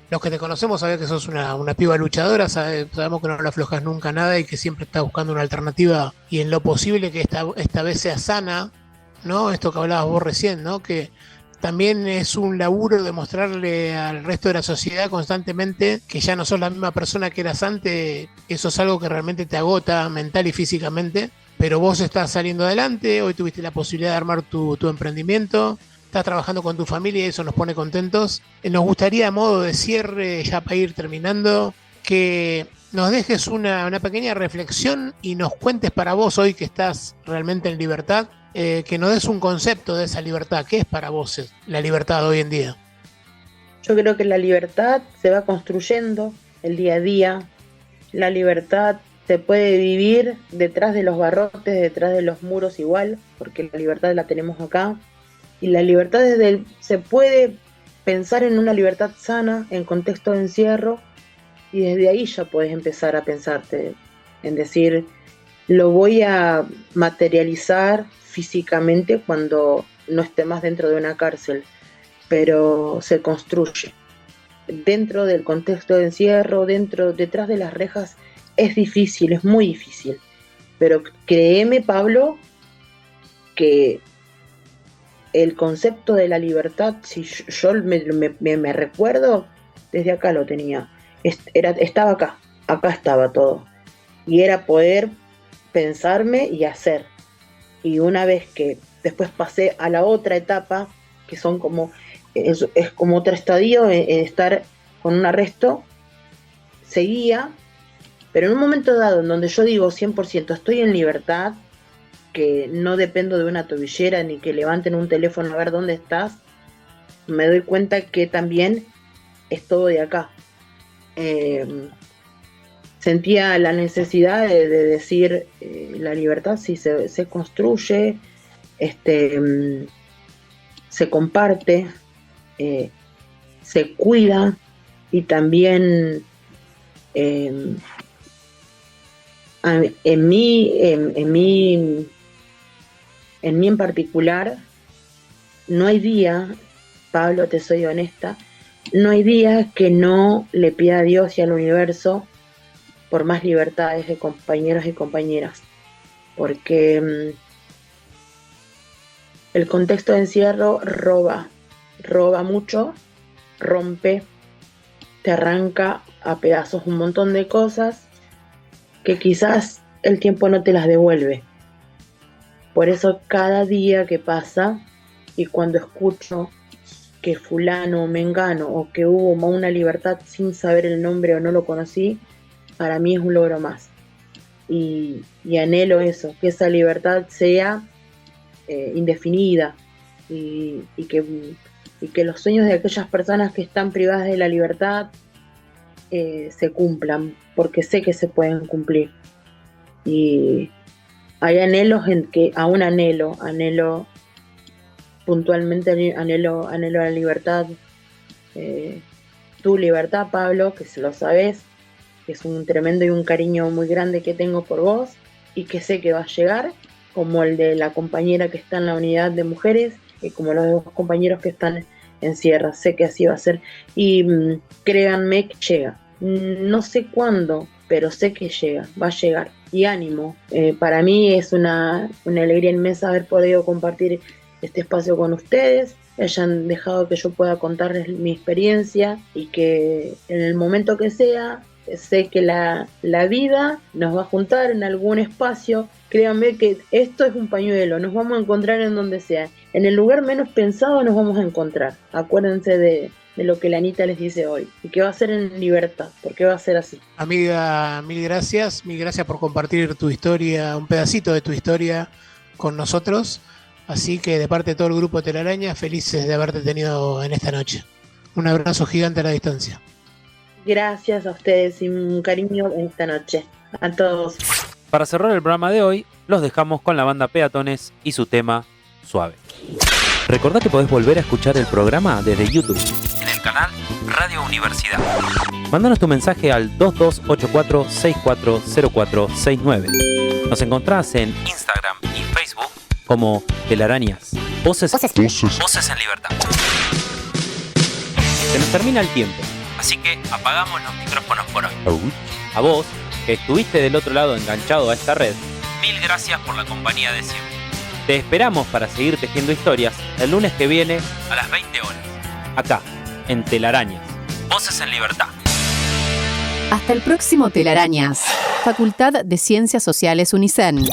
Los que te conocemos sabemos que sos una piba luchadora, sabemos que no le aflojas nunca nada y que siempre estás buscando una alternativa y en lo posible que esta vez sea sana, ¿no? Esto que hablabas vos recién, ¿no? Que también es un laburo de mostrarle al resto de la sociedad constantemente que ya no sos la misma persona que eras antes, eso es algo que realmente te agota mental y físicamente. Pero vos estás saliendo adelante, hoy tuviste la posibilidad de armar tu emprendimiento, estás trabajando con tu familia y eso nos pone contentos. Nos gustaría, a modo de cierre, ya para ir terminando, que nos dejes una pequeña reflexión y nos cuentes para vos hoy que estás realmente en libertad, que nos des un concepto de esa libertad. ¿Qué es para vos la libertad hoy en día? Yo creo que la libertad se va construyendo el día a día. La libertad se puede vivir detrás de los barrotes, detrás de los muros igual, porque la libertad la tenemos acá. Y la libertad se puede pensar en una libertad sana, en contexto de encierro, y desde ahí ya puedes empezar a pensarte en decir, lo voy a materializar físicamente cuando no esté más dentro de una cárcel, pero se construye. Dentro del contexto de encierro, detrás de las rejas, es difícil, es muy difícil, pero créeme, Pablo, que el concepto de la libertad, si yo me recuerdo, desde acá lo tenía, estaba acá estaba todo, y era poder pensarme y hacer, y una vez que después pasé a la otra etapa, que son como, es como otro estadio, en estar con un arresto, seguía. Pero en un momento dado en donde yo digo 100% estoy en libertad, que no dependo de una tobillera ni que levanten un teléfono a ver dónde estás, me doy cuenta que también es todo de acá. Sentía la necesidad de decir la libertad sí se construye, se comparte, se cuida y también en mí en particular, no hay día, Pablo, te soy honesta, no hay día que no le pida a Dios y al universo por más libertades de compañeros y compañeras, porque el contexto de encierro roba mucho, rompe, te arranca a pedazos un montón de cosas que quizás el tiempo no te las devuelve. Por eso cada día que pasa y cuando escucho que fulano o mengano o que hubo una libertad sin saber el nombre o no lo conocí, para mí es un logro más. Y anhelo eso, que esa libertad sea indefinida y que los sueños de aquellas personas que están privadas de la libertad se cumplan, porque sé que se pueden cumplir. Y hay anhelos en que aún anhelo puntualmente, anhelo la libertad, tu libertad, Pablo, que se lo sabes, que es un tremendo y un cariño muy grande que tengo por vos y que sé que va a llegar, como el de la compañera que está en la unidad de mujeres como los dos compañeros que están en Sierra. Sé que así va a ser y créanme que llega. No sé cuándo, pero sé que llega, va a llegar. Y ánimo, para mí es una alegría inmensa haber podido compartir este espacio con ustedes, hayan dejado que yo pueda contarles mi experiencia y que en el momento que sea, sé que la vida nos va a juntar en algún espacio. Créanme que esto es un pañuelo, nos vamos a encontrar en donde sea. En el lugar menos pensado nos vamos a encontrar. Acuérdense de lo que la Anita les dice hoy, y que va a ser en libertad, porque va a ser así. Amiga, mil gracias por compartir tu historia, un pedacito de tu historia con nosotros. Así que de parte de todo el grupo Telaraña, felices de haberte tenido en esta noche. Un abrazo gigante a la distancia. Gracias a ustedes y un cariño en esta noche. A todos. Para cerrar el programa de hoy, los dejamos con la banda Peatones y su tema Suave. Recordá que podés volver a escuchar el programa desde YouTube, en el canal Radio Universidad. Mándanos tu mensaje al 2284-640469. Nos encontrás en Instagram y Facebook como Telarañas. Voces en Libertad. Se nos termina el tiempo, así que apagamos los micrófonos por hoy. A vos, que estuviste del otro lado enganchado a esta red, mil gracias por la compañía de siempre. Te esperamos para seguir tejiendo historias el lunes que viene a las 20 horas. Acá, en Telarañas. Voces en Libertad. Hasta el próximo Telarañas. Facultad de Ciencias Sociales UNICEN.